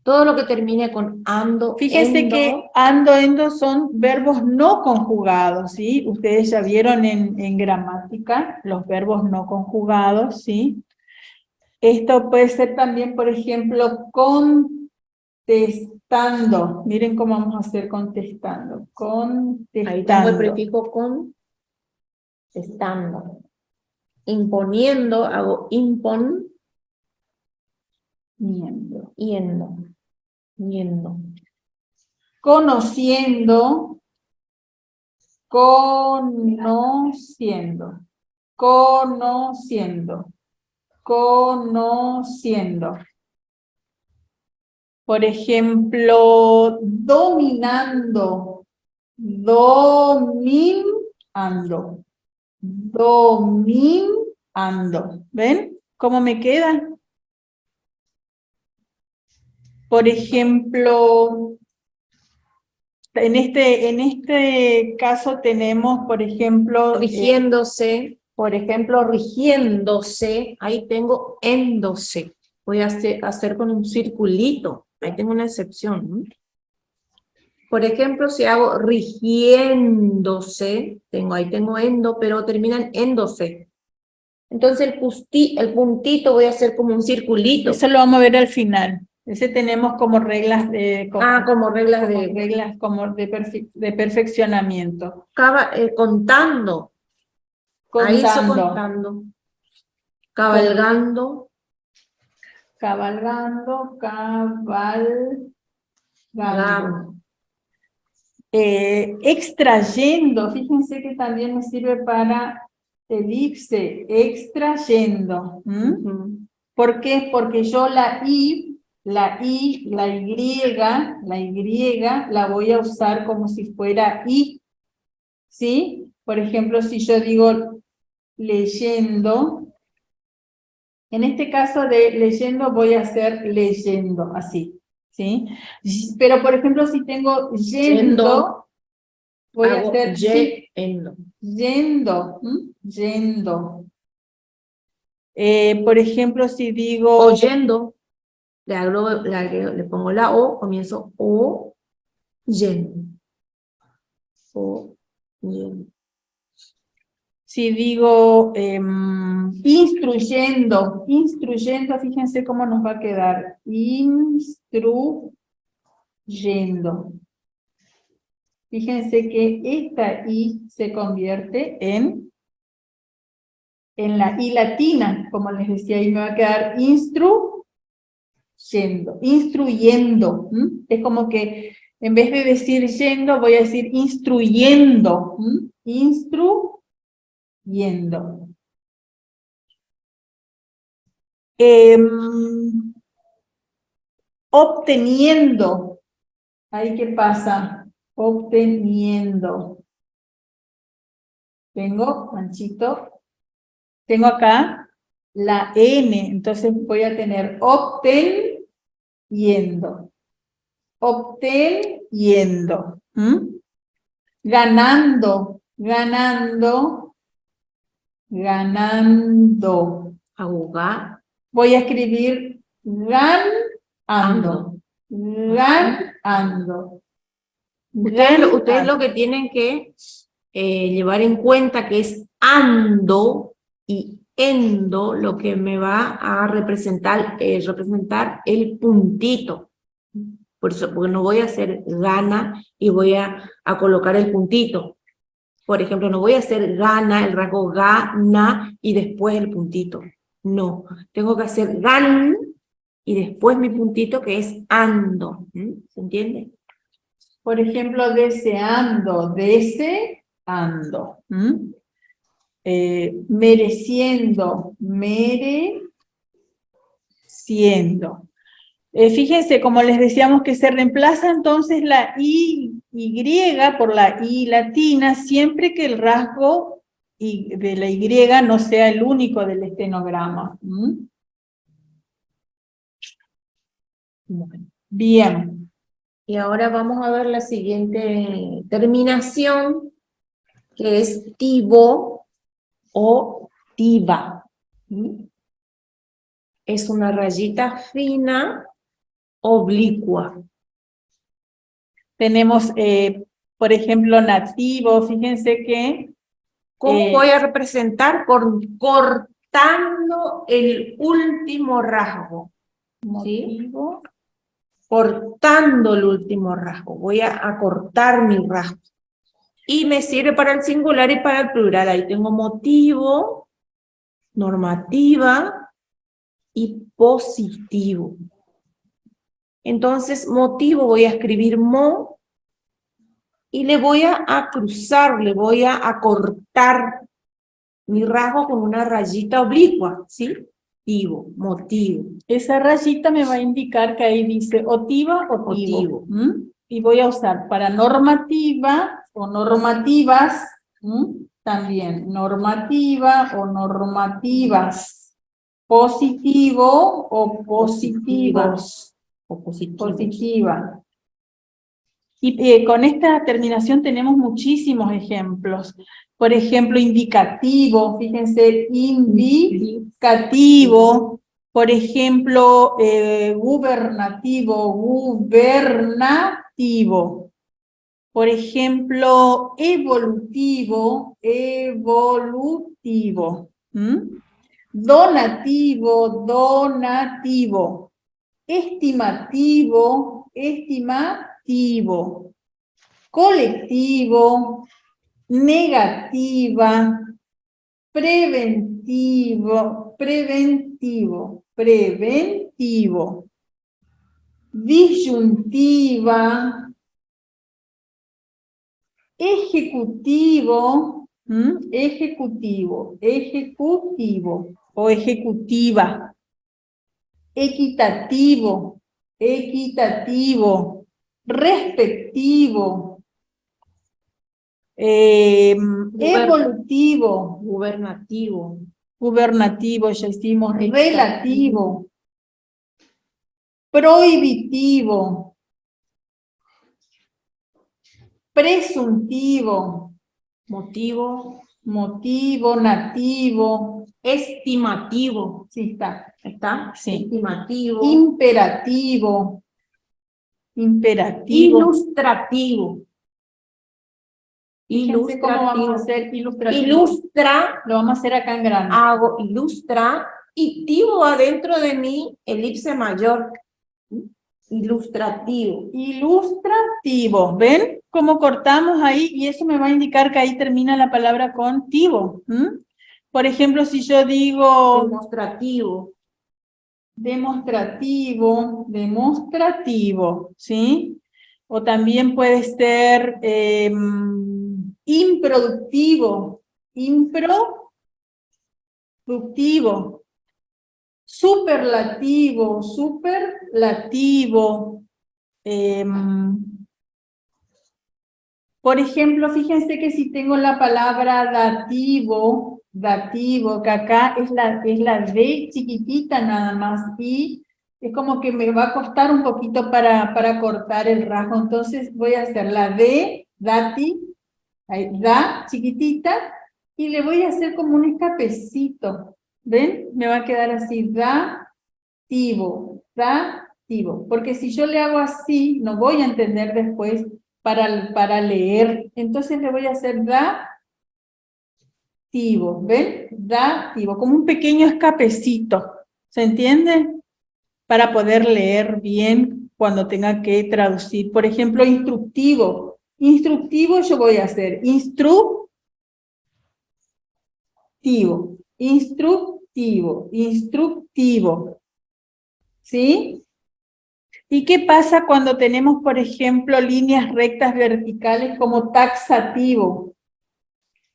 Todo lo que termine con ando, Fíjense endo, que ando, endo son verbos no conjugados, ¿sí? Ustedes ya vieron en gramática los verbos no conjugados, ¿sí? Esto puede ser también, por ejemplo, contestando. Miren cómo vamos a hacer contestando. Contestando. ahí tengo el prefijo con, estando. Imponiendo, hago impon, Miendo. yendo, yendo. Conociendo, conociendo, conociendo, conociendo. Por ejemplo, dominando, dominando, dominando. ¿Ven cómo me queda? Por ejemplo, en este caso tenemos, por ejemplo, Rigiéndose, por ejemplo, rigiéndose, ahí tengo endose. Voy a hacer con un circulito, ahí tengo una excepción, ¿no? Por ejemplo, si hago rigiéndose, ahí tengo endo, pero terminan endose. Entonces el puntito voy a hacer como un circulito. eso lo vamos a ver al final. Ese tenemos como reglas de... Como reglas de... reglas como de perfeccionamiento. Contando. Ahí hizo contando. Cabalgando. Cabalgando, cabalgando. Gando. Extrayendo, fíjense que también me sirve para elipse, extrayendo. ¿Por qué? Porque yo la Y la Y la voy a usar como si fuera I, ¿sí? Por ejemplo, si yo digo leyendo, en este caso de leyendo voy a hacer leyendo, así, ¿sí? Pero, por ejemplo, si tengo yendo, voy a hacer yendo. Yendo, yendo. Por ejemplo, si digo... Oyendo, le pongo la O, comienzo O, yendo. O, yendo. Si digo instruyendo, instruyendo, fíjense cómo nos va a quedar. Instruyendo. Fíjense que esta I se convierte en la I latina, como les decía, y me va a quedar instruyendo, instruyendo. Es como que en vez de decir yendo, voy a decir instruyendo. Instruyendo. Obteniendo. ¿Ahí qué pasa? Obteniendo. Tengo, Manchito, tengo acá la N, entonces voy a tener obteniendo. Obteniendo. Ganando, ganando, ganando. Ahogar. Voy a escribir ganando. Ganando. Ustedes lo que tienen que llevar en cuenta que es ando y endo lo que me va a representar el puntito. Por eso, porque no voy a hacer gana y voy a colocar el puntito. Por ejemplo, no voy a hacer gana, el rasgo gana y después el puntito. No, tengo que hacer gan y después mi puntito que es ando. ¿Se entiende? Por ejemplo, deseando, Mereciendo, mereciendo. Fíjense, como les decíamos que se reemplaza entonces la Y por la I latina, siempre que el rasgo de la Y no sea el único del estenograma. Bien. Y ahora vamos a ver la siguiente terminación, que es tivo o tiva. Es una rayita fina, oblicua. Tenemos, por ejemplo, nativo, fíjense que... ¿Cómo voy a representar? Cortando el último rasgo. Motivo. ¿Sí? Cortando el último rasgo. Voy a cortar mi rasgo. Y me sirve para el singular y para el plural. Ahí tengo motivo, normativa y positivo. Entonces, motivo voy a escribir mo y le voy a cruzar, le voy a cortar mi rasgo con una rayita oblicua, ¿sí? Motivo. Esa rayita me va a indicar que ahí dice otiva o tivo. Y voy a usar para normativa o normativas, también normativa o normativas, positivo o positivos. Positiva. Y con esta terminación tenemos muchísimos ejemplos. Por ejemplo, indicativo, fíjense, indicativo. Por ejemplo, gubernativo, gubernativo. Por ejemplo, evolutivo, evolutivo. Donativo, donativo. Estimativo, estimativo. Colectivo, negativa, preventivo, preventivo, preventivo. Disyuntiva, ejecutivo, ejecutivo, ejecutivo o ejecutiva. Equitativo, equitativo, respectivo, evolutivo, Gubernativo. gubernativo, ya hicimos, relativo, prohibitivo, presuntivo, Motivo. motivo, nativo, Estimativo. sí está, ¿Está? sí. Estimativo. Imperativo, imperativo. Ilustrativo. Fíjense cómo vamos a hacer ilustrativo. Ilustra. Lo vamos a hacer acá en grande. Hago ilustra y tivo adentro de mí elipse mayor. Ilustrativo. Ilustrativo. ¿Ven cómo cortamos ahí? Y eso me va a indicar que ahí termina la palabra con tivo. Por ejemplo, si yo digo... Demostrativo. Demostrativo, demostrativo, ¿sí? O también puede ser improductivo, improductivo. Superlativo, superlativo. Por ejemplo, fíjense que si tengo la palabra dativo, dativo, que acá es la D chiquitita nada más, y es como que me va a costar un poquito para cortar el rasgo, entonces voy a hacer la D, dati, ahí, da chiquitita, y le voy a hacer como un escapecito, ¿ven? Me va a quedar así, dativo, dativo, porque si yo le hago así, no voy a entender después para leer, entonces le voy a hacer dativo, ¿ven? Dativo, como un pequeño escapecito, ¿se entiende? Para poder leer bien cuando tenga que traducir. Por ejemplo, instructivo. Instructivo yo voy a hacer instructivo, instructivo, instructivo. ¿Sí? ¿Y qué pasa cuando tenemos, por ejemplo, líneas rectas verticales como taxativo?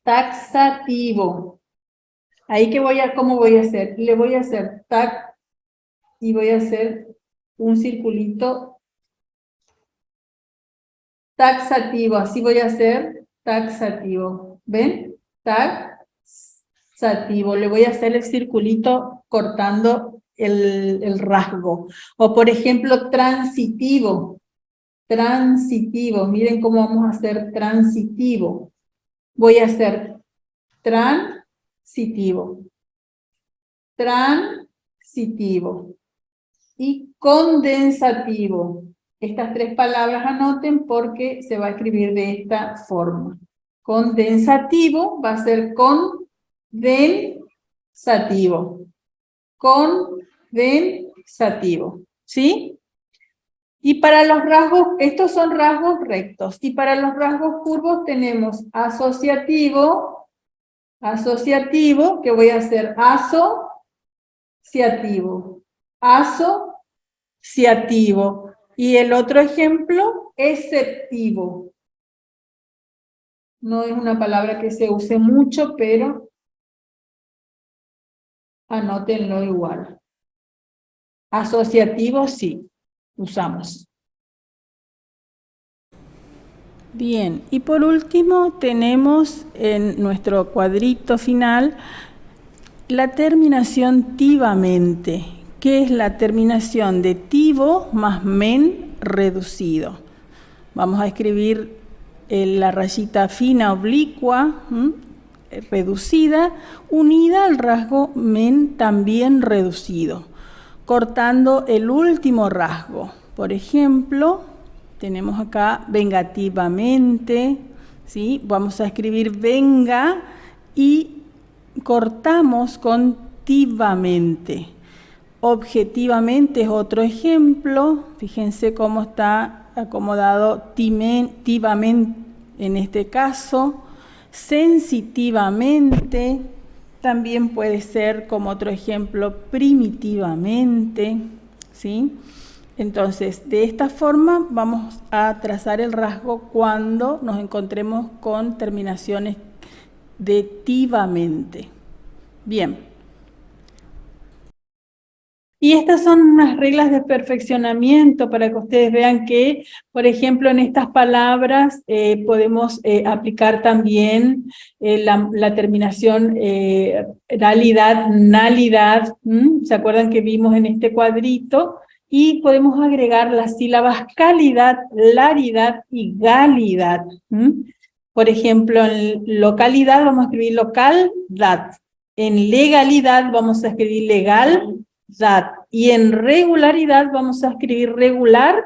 taxativo. Ahí que ¿cómo voy a hacer? Le voy a hacer tac y voy a hacer un circulito taxativo. Así voy a hacer taxativo. ¿Ven? Taxativo. Le voy a hacer el circulito cortando el rasgo. O por ejemplo, transitivo. Transitivo. Miren cómo vamos a hacer transitivo. Voy a hacer transitivo. Transitivo. Y condensativo. Estas tres palabras anoten porque se va a escribir de esta forma. Condensativo va a ser condensativo. Condensativo. ¿Sí? Y para los rasgos, estos son rasgos rectos. Y para los rasgos curvos tenemos asociativo, que voy a hacer asociativo. Asociativo. Y el otro ejemplo, exceptivo. No es una palabra que se use mucho, pero anótenlo igual. Asociativo sí, usamos. Bien, y por último tenemos en nuestro cuadrito final la terminación tivamente, que es la terminación de tivo más men reducido. Vamos a escribir la rayita fina oblicua, reducida, unida al rasgo men también reducido, cortando el último rasgo. Por ejemplo, tenemos acá vengativamente, ¿sí? Vamos a escribir venga y cortamos con tivamente. Objetivamente es otro ejemplo. Fíjense cómo está acomodado tivamente en este caso. Sensitivamente también puede ser como otro ejemplo primitivamente, ¿sí? Entonces, de esta forma vamos a trazar el rasgo cuando nos encontremos con terminaciones de tivamente. Bien. Y estas son unas reglas de perfeccionamiento para que ustedes vean que, por ejemplo, en estas palabras podemos aplicar también la terminación realidad, nalidad. ¿Se acuerdan que vimos en este cuadrito? Y podemos agregar las sílabas calidad, laridad y galidad. Por ejemplo, en localidad vamos a escribir localdad. En legalidad vamos a escribir legal. Y en regularidad vamos a escribir regular,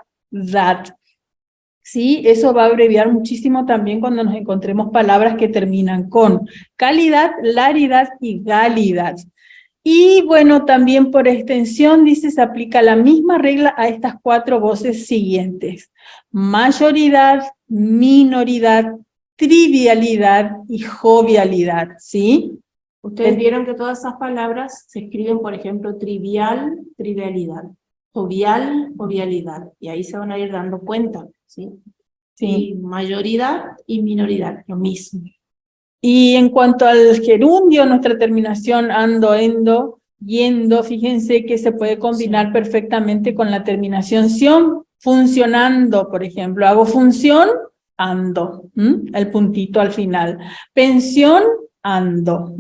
¿sí? Eso va a abreviar muchísimo también cuando nos encontremos palabras que terminan con calidad, laridad y galidad. Y bueno, también por extensión, dice, se aplica la misma regla a estas cuatro voces siguientes. Mayoridad, minoridad, trivialidad y jovialidad, ¿sí? Ustedes vieron que todas esas palabras se escriben, por ejemplo, trivial, trivialidad, jovial, jovialidad, y ahí se van a ir dando cuenta, ¿sí? Sí. Y mayoridad y minoridad, lo mismo. Y en cuanto al gerundio, nuestra terminación ando, endo, yendo, fíjense que se puede combinar perfectamente con la terminación sion, funcionando, por ejemplo. Hago función, ando, el puntito al final. Pensión, ando,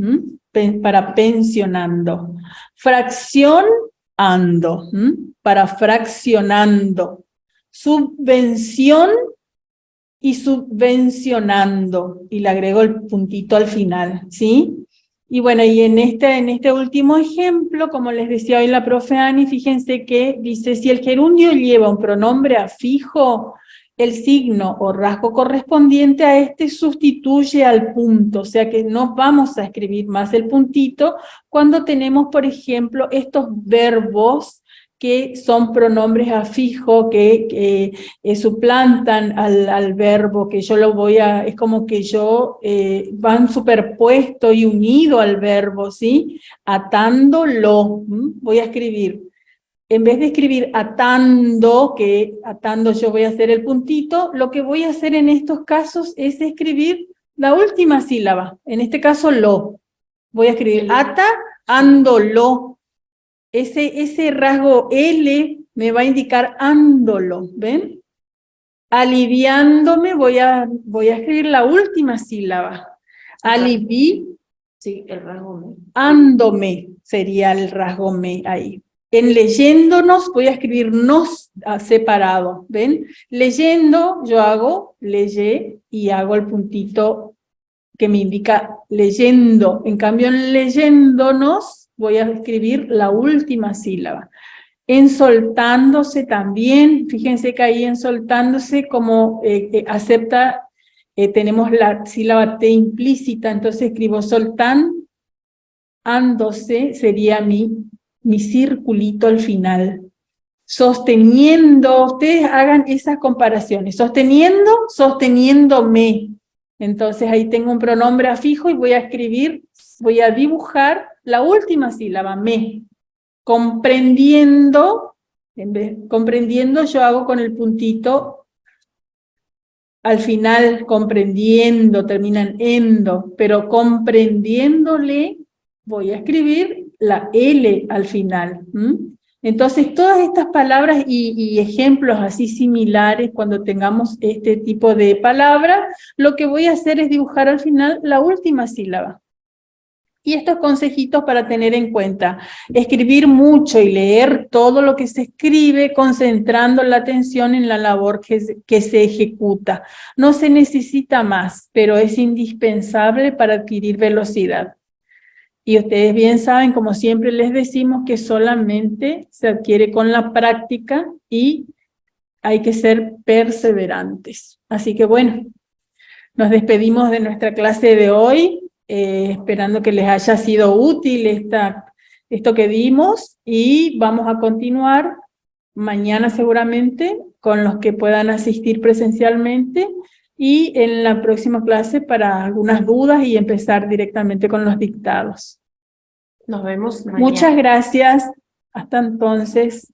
para pensionando. Fracción, ando, para fraccionando. Subvención y subvencionando, y le agrego el puntito al final, ¿sí? Y bueno, y en este último ejemplo, como les decía hoy la profe Ani, fíjense que dice, si el gerundio lleva un pronombre afijo, el signo o rasgo correspondiente a este sustituye al punto, o sea que no vamos a escribir más el puntito cuando tenemos, por ejemplo, estos verbos que son pronombres afijos, que suplantan al verbo, que yo lo voy a, es como que yo, van superpuesto y unido al verbo, ¿sí? Atándolo, voy a escribir. En vez de escribir atando, que atando yo voy a hacer el puntito, lo que voy a hacer en estos casos es escribir la última sílaba, en este caso lo. Voy a escribir ata, ándolo. Ese rasgo L me va a indicar ándolo, ¿ven? Aliviándome, voy a escribir la última sílaba. Aliví, Sí, el rasgo me. ándome sería el rasgo me ahí. En leyéndonos voy a escribir nos separado, ¿ven? Leyendo, yo hago leyé y hago el puntito que me indica leyendo. En cambio, en leyéndonos voy a escribir la última sílaba. En soltándose también, fíjense que ahí en soltándose como acepta, tenemos la sílaba T implícita, entonces escribo soltándose, sería mi circulito al final. Sosteniendo, ustedes hagan esas comparaciones, sosteniendo, sosteniéndome. Entonces ahí tengo un pronombre afijo y voy a escribir, voy a dibujar la última sílaba, me. Comprendiendo, comprendiendo yo hago con el puntito al final, comprendiendo, termina en endo, pero comprendiéndole voy a escribir la L al final. Entonces, todas estas palabras y ejemplos así similares, cuando tengamos este tipo de palabras, lo que voy a hacer es dibujar al final la última sílaba. Y estos consejitos para tener en cuenta: escribir mucho y leer todo lo que se escribe, concentrando la atención en la labor que se ejecuta. No se necesita más, pero es indispensable para adquirir velocidad. Y ustedes bien saben, como siempre les decimos, que solamente se adquiere con la práctica y hay que ser perseverantes. Así que bueno, nos despedimos de nuestra clase de hoy, esperando que les haya sido útil esto que dimos, y vamos a continuar mañana seguramente con los que puedan asistir presencialmente y en la próxima clase para algunas dudas y empezar directamente con los dictados. Nos vemos mañana. Muchas gracias. Hasta entonces.